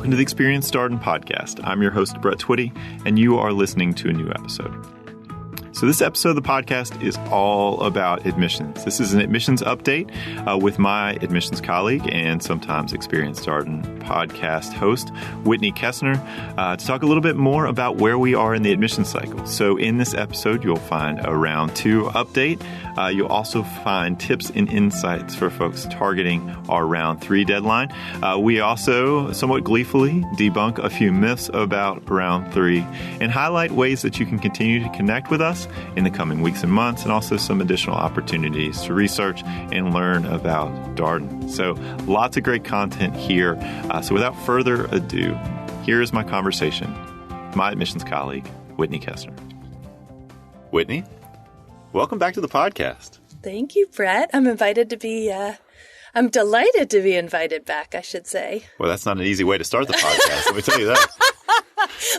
Welcome to the Experience Darden podcast. I'm your host, Brett Twitty, and you are listening to a new episode. So this episode of the podcast is all about admissions. This is an admissions update with my admissions colleague and sometimes Experience Darden podcast host, Whitney Kestner, to talk a little bit more about where we are in the admissions cycle. So in this episode, you'll find a round 2 update. You'll also find tips and insights for folks targeting our round 3 deadline. We also somewhat gleefully debunk a few myths about round 3 and highlight ways that you can continue to connect with us in the coming weeks and months, and also some additional opportunities to research and learn about Darden. So lots of great content here. So without further ado, here is my conversation with my admissions colleague, Whitney Kestner. Whitney, welcome back to the podcast. Thank you, Brett. I'm delighted to be invited back, I should say. Well, that's not an easy way to start the podcast. Let me tell you that.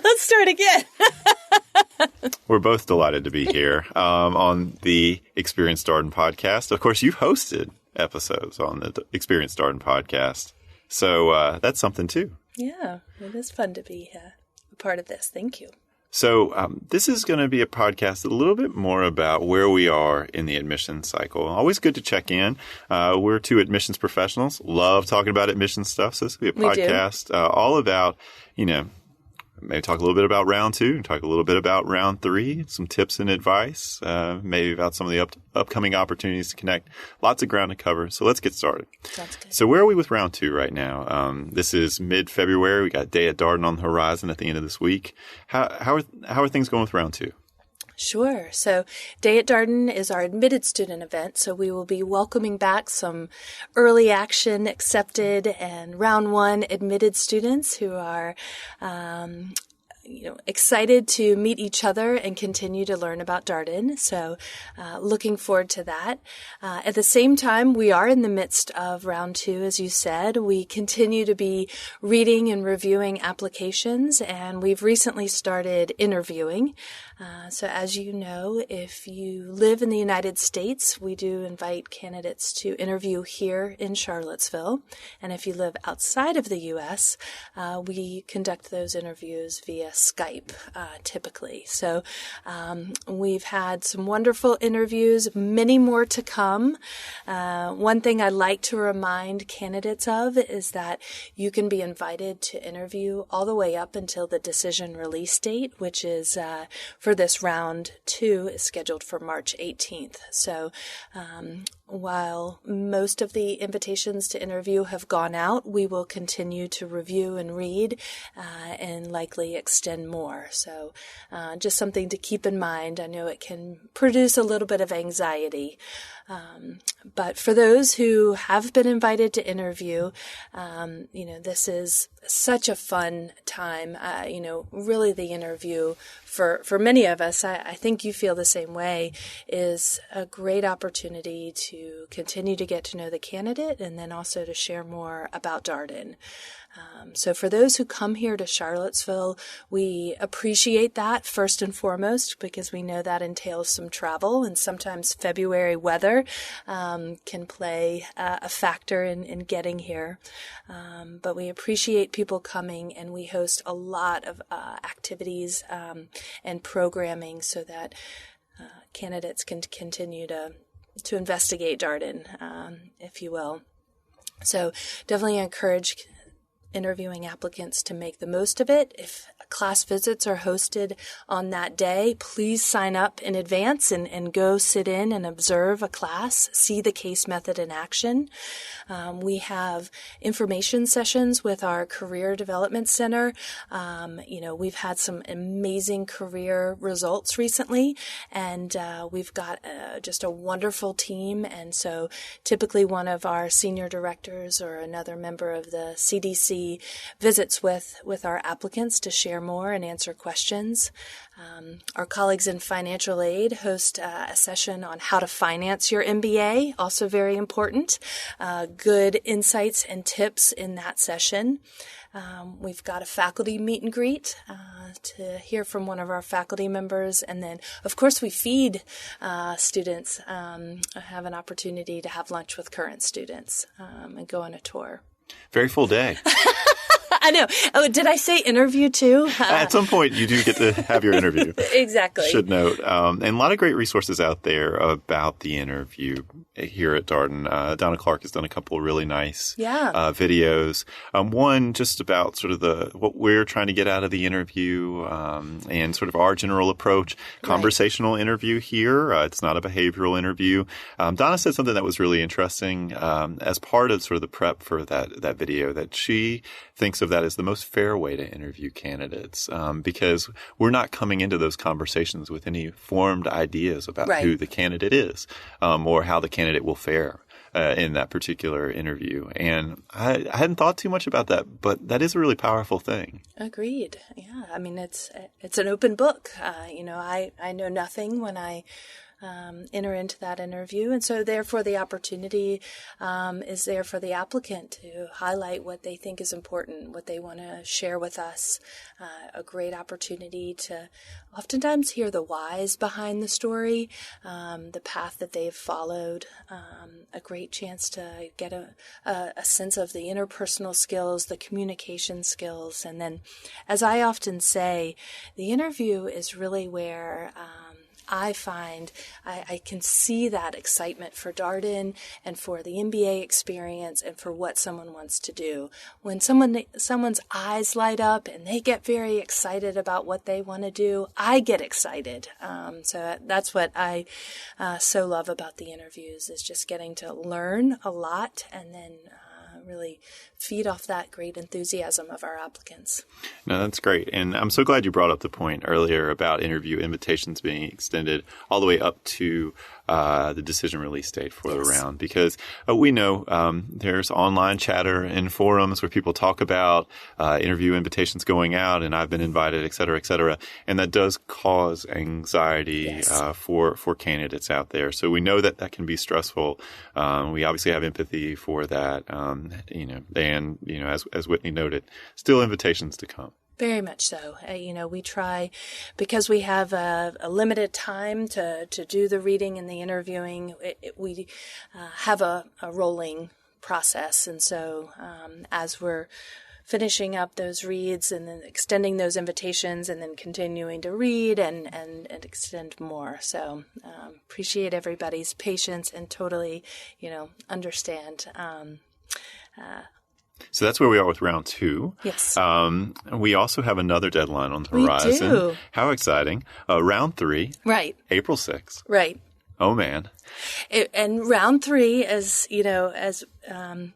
Let's start again. We're both delighted to be here on the Experience Darden podcast. Of course, you've hosted episodes on the Experience Darden podcast. So that's something too. Yeah, it is fun to be a part of this. Thank you. So this is going to be a podcast a little bit more about where we are in the admissions cycle. Always good to check in. We're 2 admissions professionals. Love talking about admissions stuff. So this will be a podcast all about, maybe talk a little bit about round 2 and talk a little bit about round 3, some tips and advice, maybe about some of the upcoming opportunities to connect. Lots of ground to cover. So let's get started. Sounds good. So where are we with round 2 right now? This is mid-February. We got Day at Darden on the horizon at the end of this week. How are things going with round 2? Sure. So Day at Darden is our admitted student event. So we will be welcoming back some early action accepted and round 1 admitted students who are excited to meet each other and continue to learn about Darden. So looking forward to that. At the same time, we are in the midst of round 2, as you said. We continue to be reading and reviewing applications, and we've recently started interviewing. So as you know, if you live in the United States, we do invite candidates to interview here in Charlottesville. And if you live outside of the U.S., we conduct those interviews via Skype, typically. So we've had some wonderful interviews, many more to come. One thing I like to remind candidates of is that you can be invited to interview all the way up until the decision release date, which is for this round 2 is scheduled for March 18th. So while most of the invitations to interview have gone out, we will continue to review and read and likely extend more. So just something to keep in mind. I know it can produce a little bit of anxiety. But for those who have been invited to interview, this is such a fun time. Really the interview for many of us, I think you feel the same way, is a great opportunity to continue to get to know the candidate and then also to share more about Darden. So for those who come here to Charlottesville, we appreciate that first and foremost because we know that entails some travel, and sometimes February weather can play a factor in getting here. But we appreciate people coming, and we host a lot of activities and programming so that candidates can continue to investigate Darden, if you will. So definitely encourage interviewing applicants to make the most of it. If class visits are hosted on that day, please sign up in advance and go sit in and observe a class, see the case method in action. We have information sessions with our Career Development Center. We've had some amazing career results recently, and we've got just a wonderful team. And so typically one of our senior directors or another member of the CDC visits with our applicants to share more and answer questions. Our colleagues in financial aid host a session on how to finance your MBA, also very important. Good insights and tips in that session. We've got a faculty meet and greet to hear from one of our faculty members. And then, of course, we feed students, have an opportunity to have lunch with current students and go on a tour. Very full day. I know. Oh, did I say interview too? At some point, you do get to have your interview. Exactly. Should note. And a lot of great resources out there about the interview here at Darden. Donna Clark has done a couple of really nice videos. One just about sort of what we're trying to get out of the interview and sort of our general approach. Conversational interview here. It's not a behavioral interview. Donna said something that was really interesting as part of sort of the prep for that video, that she thinks of that as the most fair way to interview candidates because we're not coming into those conversations with any formed ideas about who the candidate is or how the candidate will fare in that particular interview. And I hadn't thought too much about that, but that is a really powerful thing. Agreed. Yeah. I mean, it's an open book. I know nothing when I enter into that interview. And so therefore the opportunity is there for the applicant to highlight what they think is important, what they want to share with us. A great opportunity to oftentimes hear the whys behind the story, the path that they've followed, a great chance to get a sense of the interpersonal skills, the communication skills. And then, as I often say, the interview is really where I find I can see that excitement for Darden and for the MBA experience and for what someone wants to do. When someone's eyes light up and they get very excited about what they want to do, I get excited. So that's what I so love about the interviews, is just getting to learn a lot and then really feed off that great enthusiasm of our applicants. No, that's great. And I'm so glad you brought up the point earlier about interview invitations being extended all the way up to the decision release date for the round, because we know there's online chatter and forums where people talk about interview invitations going out and I've been invited, et cetera, and that does cause anxiety for candidates out there. So we know that can be stressful. We obviously have empathy for that, as Whitney noted, still invitations to come. Very much so. We try, because we have a limited time to do the reading and the interviewing, we have a rolling process. And so as we're finishing up those reads and then extending those invitations and then continuing to read and extend more. So appreciate everybody's patience and totally, understand. So that's where we are with round 2. Yes. We also have another deadline on the horizon. We do. How exciting. Round 3. Right. April 6th. Right. Oh, man. And round 3 is, a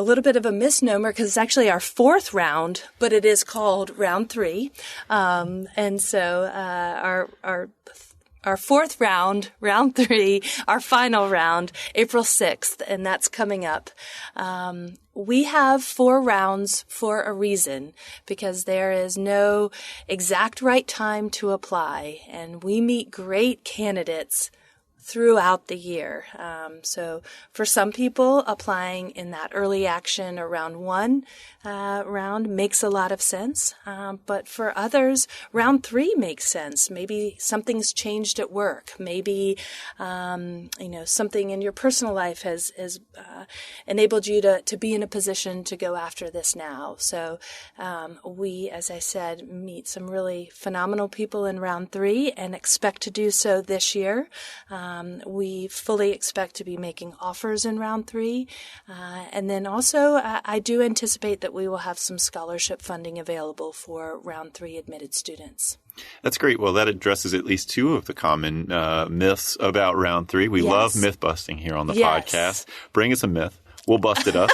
little bit of a misnomer because it's actually our 4th round, but it is called round 3. And so our 4th round, round 3, our final round, April 6th, and that's coming up. We have 4 rounds for a reason, because there is no exact right time to apply, and we meet great candidates throughout the year. So for some people, applying in that early action or round 1 round makes a lot of sense. But for others, round 3 makes sense. Maybe something's changed at work. Maybe, something in your personal life has enabled you to be in a position to go after this now. So we, as I said, meet some really phenomenal people in round 3 and expect to do so this year. We fully expect to be making offers in round 3. And then also, I do anticipate that we will have some scholarship funding available for round 3 admitted students. That's great. Well, that addresses at least 2 of the common myths about round 3. We love myth busting here on the podcast. Bring us a myth. We'll bust it up.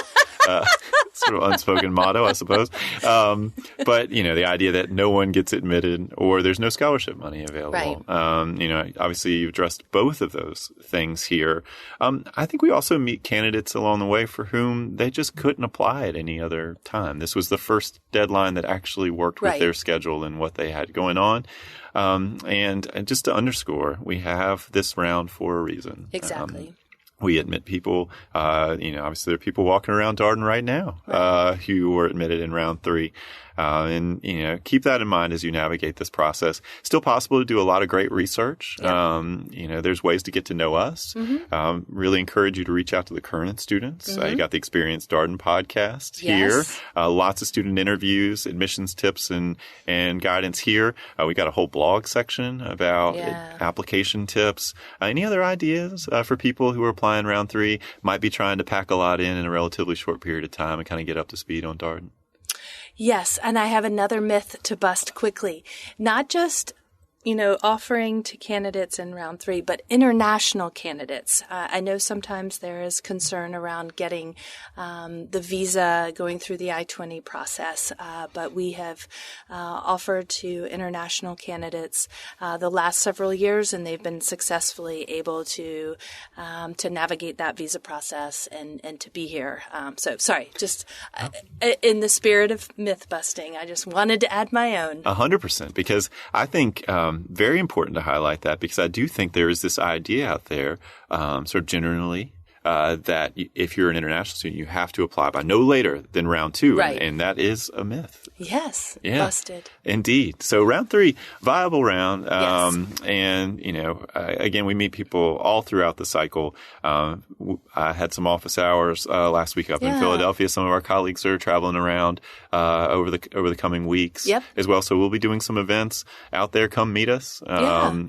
Sort of unspoken motto, I suppose. But, the idea that no one gets admitted or there's no scholarship money available. Right. Obviously you've addressed both of those things here. I think we also meet candidates along the way for whom they just couldn't apply at any other time. This was the first deadline that actually worked with their schedule and what they had going on. And just to underscore, we have this round for a reason. Exactly. We admit people, obviously there are people walking around Darden right now who were admitted in round 3. And, keep that in mind as you navigate this process. Still possible to do a lot of great research. Yep. There's ways to get to know us. Mm-hmm. Really encourage you to reach out to the current students. Mm-hmm. You got the Experience Darden podcast here. Lots of student interviews, admissions tips, and guidance here. We got a whole blog section about application tips. Any other ideas for people who are applying round 3, might be trying to pack a lot in a relatively short period of time and kind of get up to speed on Darden? Yes, and I have another myth to bust quickly. Not just offering to candidates in round 3, but international candidates. I know sometimes there is concern around getting the visa, going through the I-20 process, but we have offered to international candidates the last several years, and they've been successfully able to navigate that visa process and to be here. So sorry, just in the spirit of myth busting, I just wanted to add my own. 100%, because I think very important to highlight that, because I do think there is this idea out there, sort of generally, that if you're an international student, you have to apply by no later than round 2. Right. And that is a myth. Yes. Yeah. Busted. Indeed. So round 3, viable round. Yes. And, again, we meet people all throughout the cycle. I had some office hours last week up in Philadelphia. Some of our colleagues are traveling around over the coming weeks as well. So we'll be doing some events out there. Come meet us.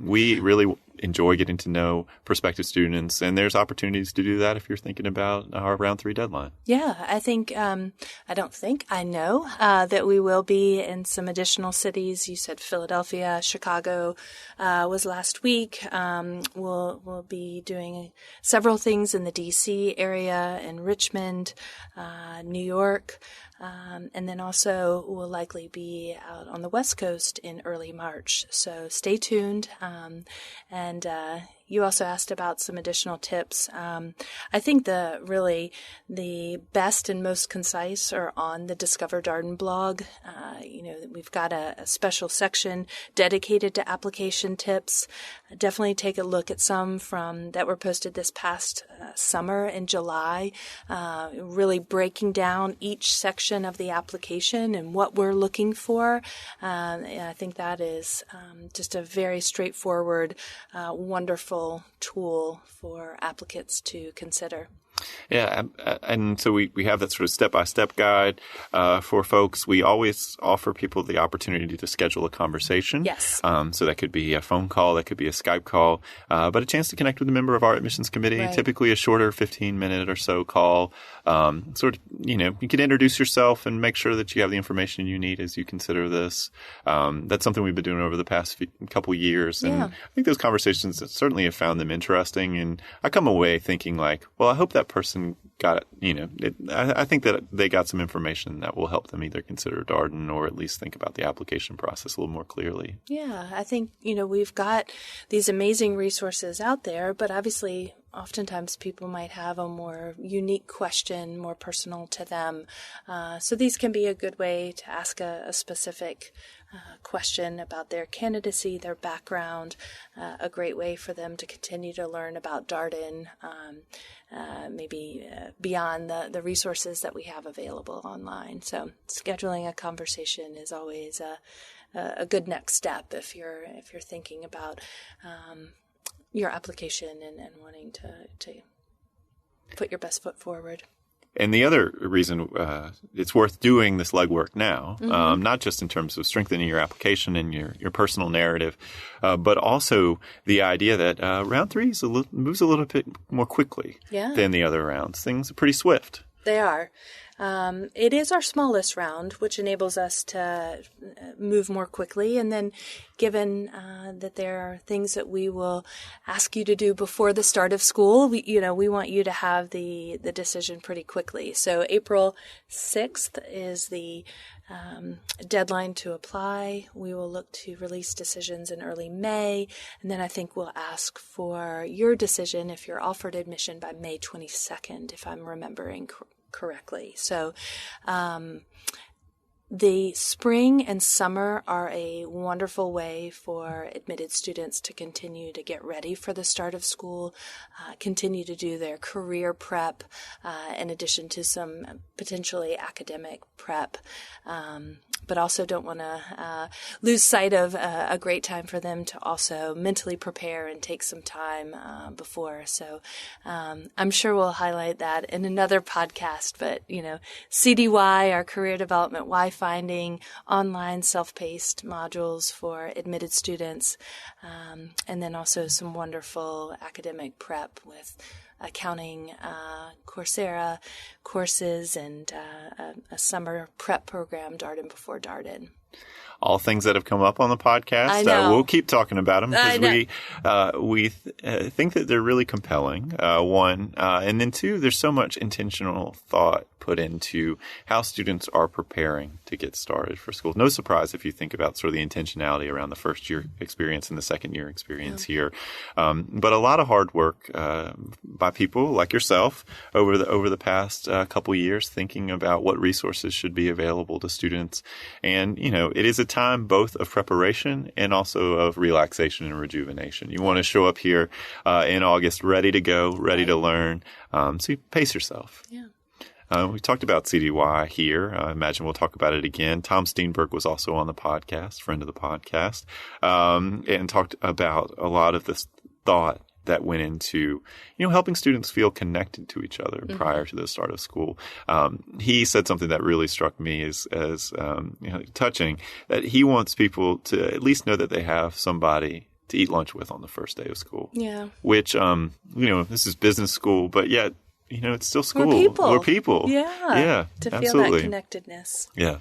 We really enjoy getting to know prospective students, and there's opportunities to do that if you're thinking about our round 3 deadline. Yeah, I think, I know that we will be in some additional cities. You said Philadelphia, Chicago was last week. We'll be doing several things in the DC area, in Richmond, New York. And then also we'll likely be out on the West Coast in early March. So stay tuned. And you also asked about some additional tips. I think the best and most concise are on the Discover Darden blog. We've got a special section dedicated to application tips. Definitely take a look at some that were posted this past summer in July, really breaking down each section of the application and what we're looking for. And I think that is just a very straightforward, wonderful tool for applicants to consider. Yeah, and so we have that sort of step-by-step guide for folks. We always offer people the opportunity to schedule a conversation. Yes. So that could be a phone call, that could be a Skype call, but a chance to connect with a member of our admissions committee, typically a shorter 15-minute or so call. You can introduce yourself and make sure that you have the information you need as you consider this. That's something we've been doing over the past couple years, and I think those conversations certainly have found them interesting, and I come away thinking like, well, I hope that person got it. I think that they got some information that will help them either consider Darden or at least think about the application process a little more clearly. Yeah, I think, we've got these amazing resources out there, but obviously oftentimes people might have a more unique question, more personal to them. So these can be a good way to ask a specific question about their candidacy, their background, a great way for them to continue to learn about Darden, maybe beyond the resources that we have available online. So scheduling a conversation is always a good next step if you're thinking about your application and wanting to put your best foot forward. And the other reason it's worth doing this legwork now, not just in terms of strengthening your application and your personal narrative, but also the idea that round 3 moves a little bit more quickly than the other rounds. Things are pretty swift. They are. It is our smallest round, which enables us to move more quickly. And then given that there are things that we will ask you to do before the start of school, we want you to have the decision pretty quickly. So April 6th is the deadline to apply. We will look to release decisions in early May. And then I think we'll ask for your decision if you're offered admission by May 22nd, if I'm remembering correctly. So the spring and summer are a wonderful way for admitted students to continue to get ready for the start of school, continue to do their career prep, in addition to some potentially academic prep. but also don't want to lose sight of a great time for them to also mentally prepare and take some time before. So I'm sure we'll highlight that in another podcast. But, CDY, our career development, Y finding, online self-paced modules for admitted students, and then also some wonderful academic prep with accounting, Coursera courses, and a summer prep program, Darden before Darden. All things that have come up on the podcast. I know. We'll keep talking about them because we think that they're really compelling, one. And then two, there's so much intentional thought put into how students are preparing to get started for school. No surprise if you think about sort of the intentionality around the first year experience and the second year experience here. But a lot of hard work by people like yourself over the past couple years thinking about what resources should be available to students. And, it is a time both of preparation and also of relaxation and rejuvenation. You want to show up here in August ready to go, ready to learn. So you pace yourself. Yeah. We talked about CDY here. I imagine we'll talk about it again. Tom Steenberg was also on the podcast, friend of the podcast, and talked about a lot of this thought that went into, helping students feel connected to each other prior to the start of school. He said something that really struck me as touching, that he wants people to at least know that they have somebody to eat lunch with on the first day of school. Yeah. Which, this is business school, but yet, it's still school. We're people. Yeah. To feel absolutely. that connectedness. Yeah.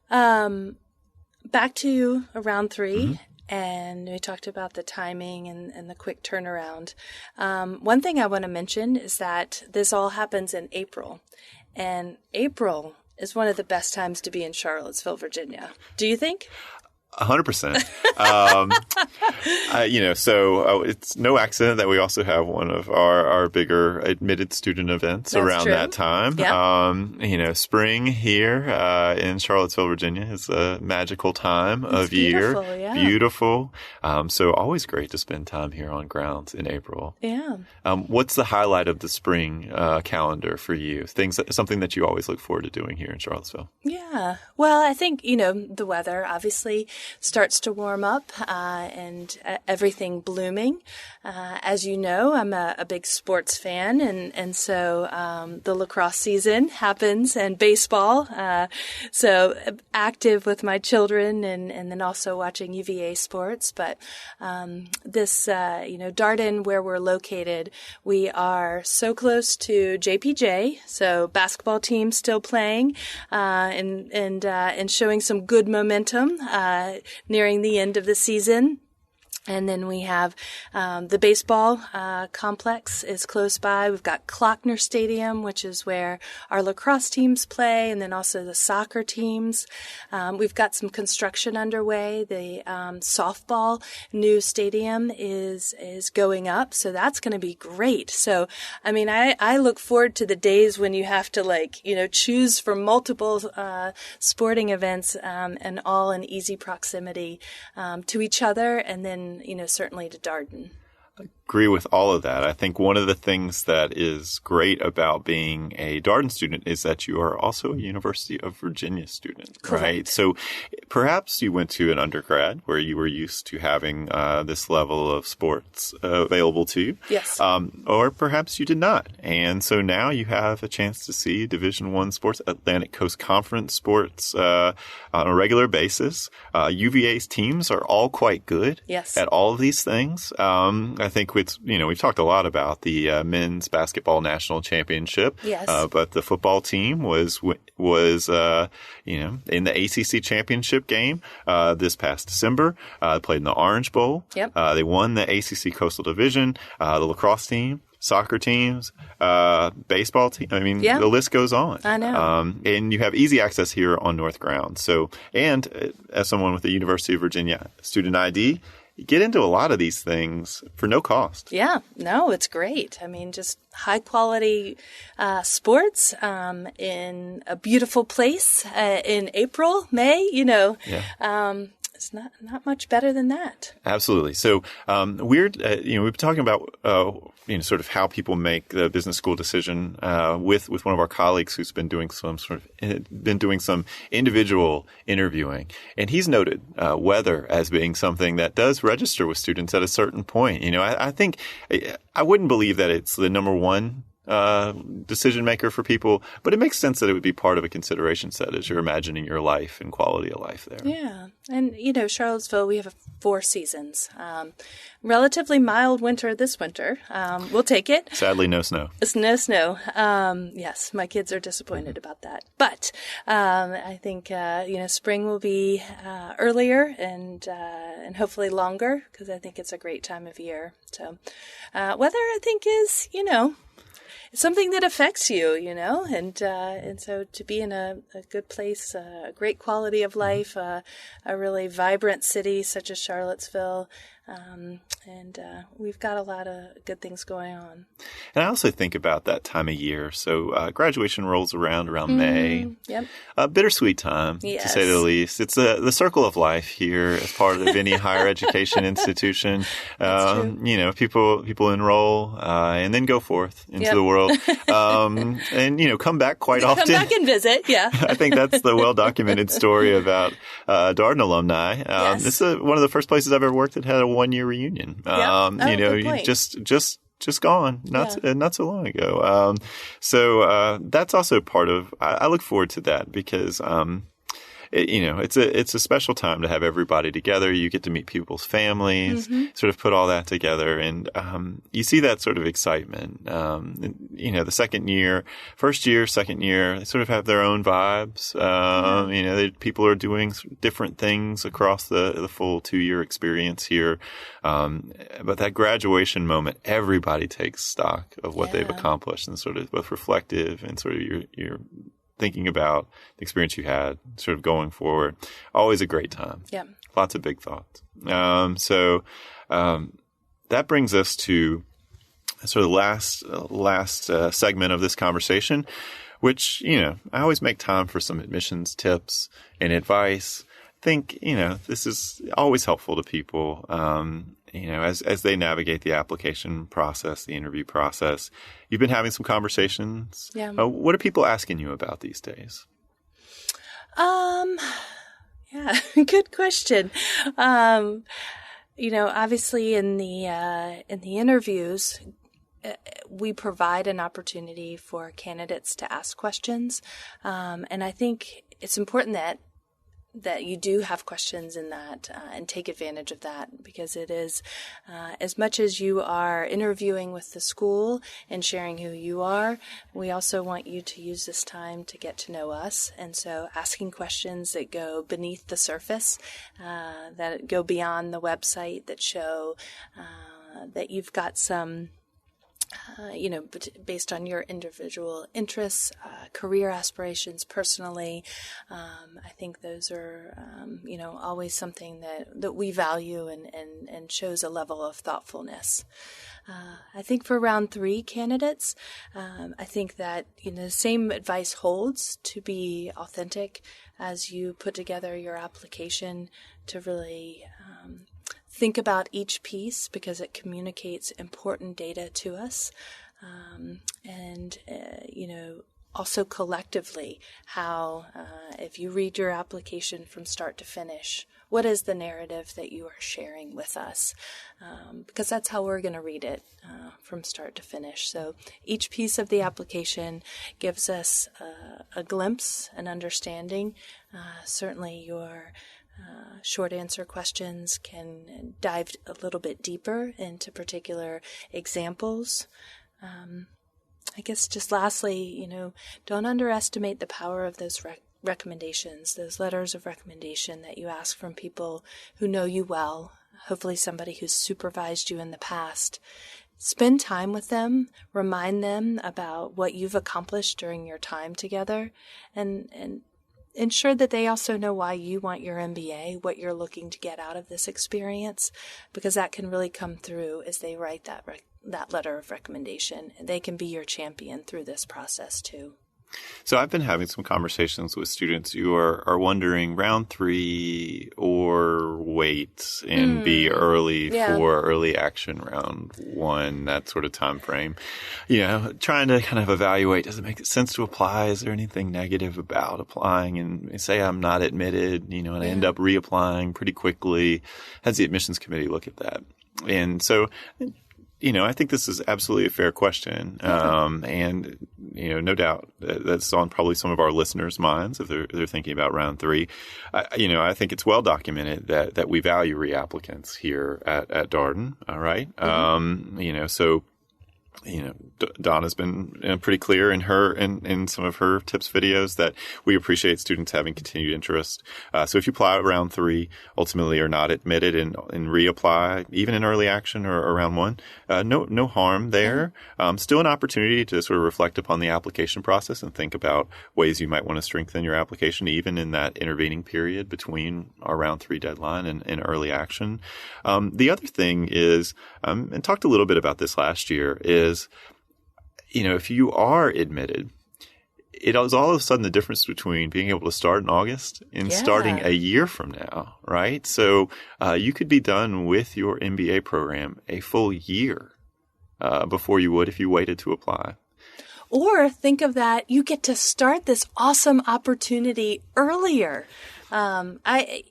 Back to round 3. And we talked about the timing and the quick turnaround. One thing I want to mention is that this all happens in April. And April is one of the best times to be in Charlottesville, Virginia. Do you think? 100%. So it's no accident that we also have one of our bigger admitted student events around that time. Yeah. Spring here in Charlottesville, Virginia is a magical time of year. Yeah. Beautiful. So always great to spend time here on grounds in April. Yeah. What's the highlight of the spring calendar for you? Something that you always look forward to doing here in Charlottesville? Yeah. Well, I think, the weather obviously starts to warm up and everything blooming. As you know, I'm a big sports fan, and so the lacrosse season happens and baseball. So active with my children and then also watching UVA sports. But this, Darden, where we're located, we are so close to JPJ, so basketball team still playing and showing some good momentum nearing the end of the season. And then we have the baseball complex is close by. We've got Klockner Stadium, which is where our lacrosse teams play, and then also the soccer teams. We've got some construction underway. The softball new stadium is going up, so that's going to be great. So, I look forward to the days when you have to choose from multiple sporting events and all in easy proximity to each other, and then certainly to Darden. Agree with all of that. I think one of the things that is great about being a Darden student is that you are also a University of Virginia student, Correct. Right? So perhaps you went to an undergrad where you were used to having this level of sports available to you. Yes. Or perhaps you did not. And so now you have a chance to see Division I sports, Atlantic Coast Conference sports on a regular basis. UVA's teams are all quite good at all of these things. I think we've talked a lot about the men's basketball national championship. Yes. But the football team was in the ACC championship game this past December. Played in the Orange Bowl. Yep. They won the ACC Coastal Division. The lacrosse team, soccer teams, baseball team. The list goes on. I know. And you have easy access here on North Ground. So, and as someone with the University of Virginia student ID, you get into a lot of these things for no cost. Yeah, no, it's great. Just high quality sports in a beautiful place in April, May, it's not much better than that. Absolutely. So, we've been talking about, sort of how people make the business school decision, with one of our colleagues who's been doing some individual interviewing. And he's noted, weather as being something that does register with students at a certain point. I think I wouldn't believe that it's the number one decision maker for people, but it makes sense that it would be part of a consideration set as you're imagining your life and quality of life there. Yeah. And, Charlottesville, we have 4 seasons. Relatively mild winter this winter. We'll take it. Sadly, no snow. It's no snow. Yes, my kids are disappointed about that. But I think, spring will be earlier and hopefully longer, because I think it's a great time of year. So weather, I think, is, it's something that affects you, and so to be in a good place, a great quality of life, a really vibrant city such as Charlottesville, and we've got a lot of good things going on. And I also think about that time of year. So graduation rolls around May. Yep. A bittersweet time, yes, to say the least. It's the circle of life here as part of any higher education institution. That's true. People enroll and then go forth into the world, and come back quite often. Come back and visit. Yeah. I think that's the well-documented story about Darden alumni. Yes. This is one of the first places I've ever worked that had a one-year reunion. Good point. Just gone not so long ago. So that's also part of. I look forward to that because it's a special time to have everybody together. You get to meet people's families, sort of put all that together, and you see that sort of excitement. The first year, second year, they sort of have their own vibes. People are doing different things across the full 2-year experience here. But that graduation moment, everybody takes stock of what they've accomplished and sort of both reflective and sort of your thinking about the experience you had, sort of going forward. Always a great time. Yeah. Lots of big thoughts. So that brings us to sort of last segment of this conversation, which, I always make time for some admissions tips and advice. I think, this is always helpful to people, as they navigate the application process, the interview process. You've been having some conversations. Yeah. What are people asking you about these days? Yeah, good question. Obviously in the interviews, we provide an opportunity for candidates to ask questions. And I think it's important that you do have questions in that and take advantage of that, because it is as much as you are interviewing with the school and sharing who you are, we also want you to use this time to get to know us. And so asking questions that go beneath the surface, that go beyond the website, that show that you've got some based on your individual interests, career aspirations personally. I think those are, always something that we value and shows a level of thoughtfulness. I think for round 3 candidates, I think that, the same advice holds to be authentic as you put together your application, to really think about each piece, because it communicates important data to us. Also collectively, how, if you read your application from start to finish, what is the narrative that you are sharing with us? Because that's how we're going to read it from start to finish. So each piece of the application gives us a glimpse, an understanding. Certainly your short answer questions can dive a little bit deeper into particular examples. I guess just lastly, don't underestimate the power of those recommendations, those letters of recommendation that you ask from people who know you well, hopefully somebody who's supervised you in the past. Spend time with them, remind them about what you've accomplished during your time together, and ensure that they also know why you want your MBA, what you're looking to get out of this experience, because that can really come through as they write that letter of recommendation. They can be your champion through this process too. So I've been having some conversations with students who are wondering round 3 or wait and be early for early action round 1, that sort of time frame. Trying to kind of evaluate, does it make sense to apply? Is there anything negative about applying? And say I'm not admitted, and I end up reapplying pretty quickly. How does the admissions committee look at that? And so I think this is absolutely a fair question. And, no doubt that's on probably some of our listeners' minds if they're thinking about round 3. I think it's well documented that we value reapplicants here at Darden. All right. So Donna's been pretty clear in some of her tips videos that we appreciate students having continued interest. So if you apply round 3, ultimately are not admitted and reapply, even in early action or around 1, no harm there. Still an opportunity to sort of reflect upon the application process and think about ways you might want to strengthen your application, even in that intervening period between our round 3 deadline and early action. The other thing is, and talked a little bit about this last year, is if you are admitted, it is all of a sudden the difference between being able to start in August and starting a year from now, right? So you could be done with your MBA program a full year before you would if you waited to apply. Or think of that, you get to start this awesome opportunity earlier. I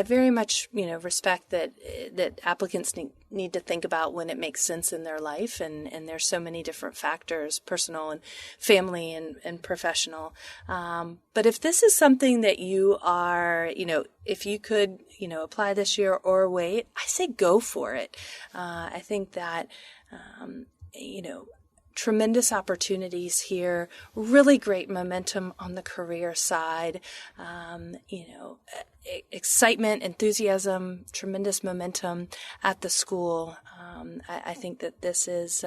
very much, respect that applicants need to think about when it makes sense in their life. And there's so many different factors, personal and family and professional. But if this is something that you are, if you could, apply this year or wait, I say go for it. I think that, tremendous opportunities here, really great momentum on the career side, excitement, enthusiasm, tremendous momentum at the school. I think that this is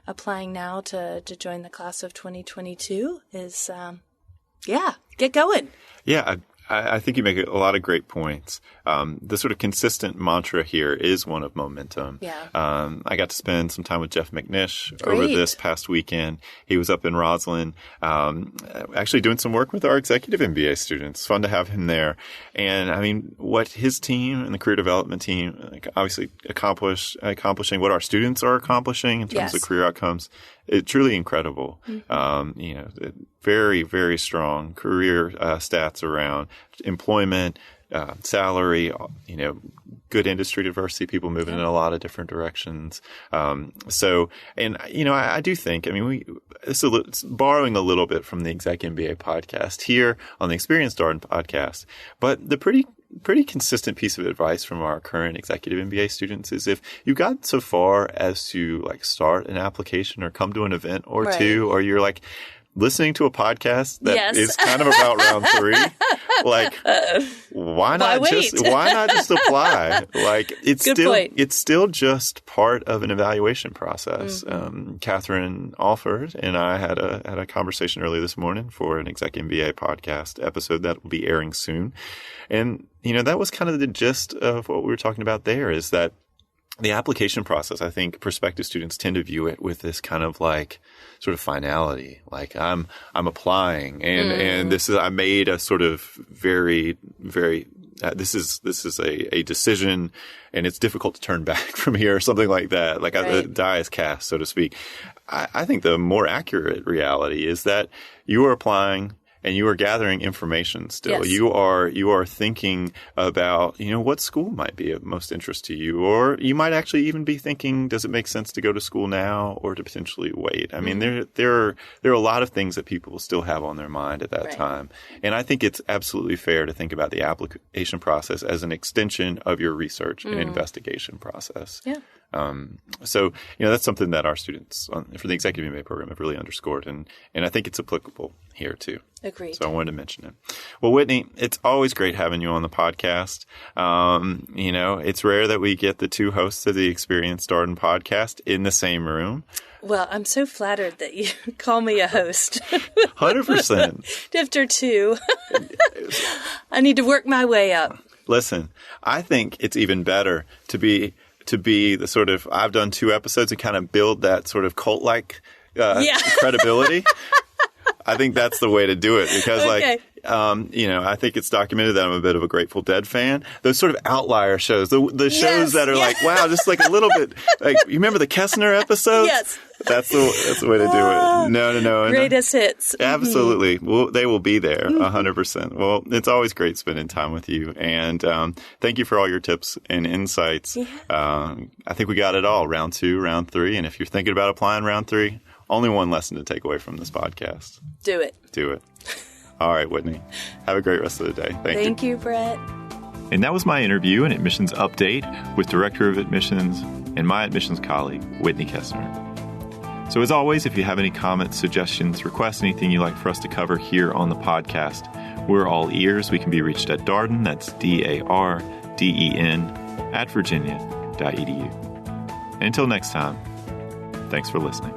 applying now to join the class of 2022 is, get going. Yeah, I think you make a lot of great points. The sort of consistent mantra here is one of momentum. Yeah. I got to spend some time with Jeff McNish over this past weekend. He was up in Roslyn, actually doing some work with our executive MBA students. Fun to have him there. And I mean, what his team and the career development team obviously accomplishing what our students are accomplishing in terms of career outcomes, it's truly incredible. Very, very strong career stats around employment, salary, good industry diversity, people moving in a lot of different directions. I do think, it's borrowing a little bit from the Exec MBA podcast here on the Experienced Darden podcast, but the pretty consistent piece of advice from our current executive MBA students is if you've got so far as to start an application or come to an event or two, or you're listening to a podcast that is kind of about round 3, why not just apply? It's still just part of an evaluation process. Catherine Alford and I had a conversation earlier this morning for an Exec MBA podcast episode that will be airing soon. And, that was kind of the gist of what we were talking about there, is that the application process, I think prospective students tend to view it with this kind of sort of finality. I'm applying and this is, I made a sort of very, very, this is a decision and it's difficult to turn back from here or something like that. The die is cast, so to speak. I think the more accurate reality is that you are applying and you are gathering information still. Yes. You are thinking about, what school might be of most interest to you, or you might actually even be thinking, does it make sense to go to school now or to potentially wait? I mean, there are a lot of things that people will still have on their mind at that time. And I think it's absolutely fair to think about the application process as an extension of your research and investigation process. Yeah. That's something that our students for the Executive MBA program have really underscored, and I think it's applicable here too. Agreed. So I wanted to mention it. Well, Whitney, it's always great having you on the podcast. It's rare that we get the two hosts of the Experienced Darden podcast in the same room. Well, I'm so flattered that you call me a host. 100%. After 2. I need to work my way up. Listen, I think it's even better to be the sort of, I've done 2 episodes and kind of build that sort of cult-like credibility, I think that's the way to do it because, I think it's documented that I'm a bit of a Grateful Dead fan. Those sort of outlier shows, the shows that are like, wow, just like a little bit, like, you remember the Kestner episodes? Yes. That's the way to do it. No. Greatest hits. Absolutely. Well, they will be there 100%. Well, it's always great spending time with you. And thank you for all your tips and insights. Yeah. I think we got it all. Round 2, round 3. And if you're thinking about applying round 3, only one lesson to take away from this podcast. Do it. All right, Whitney. Have a great rest of the day. Thank you, Brett. And that was my interview and admissions update with Director of Admissions and my admissions colleague, Whitney Kestner. So as always, if you have any comments, suggestions, requests, anything you'd like for us to cover here on the podcast, we're all ears. We can be reached at Darden, that's DARDEN, @virginia.edu. And until next time, thanks for listening.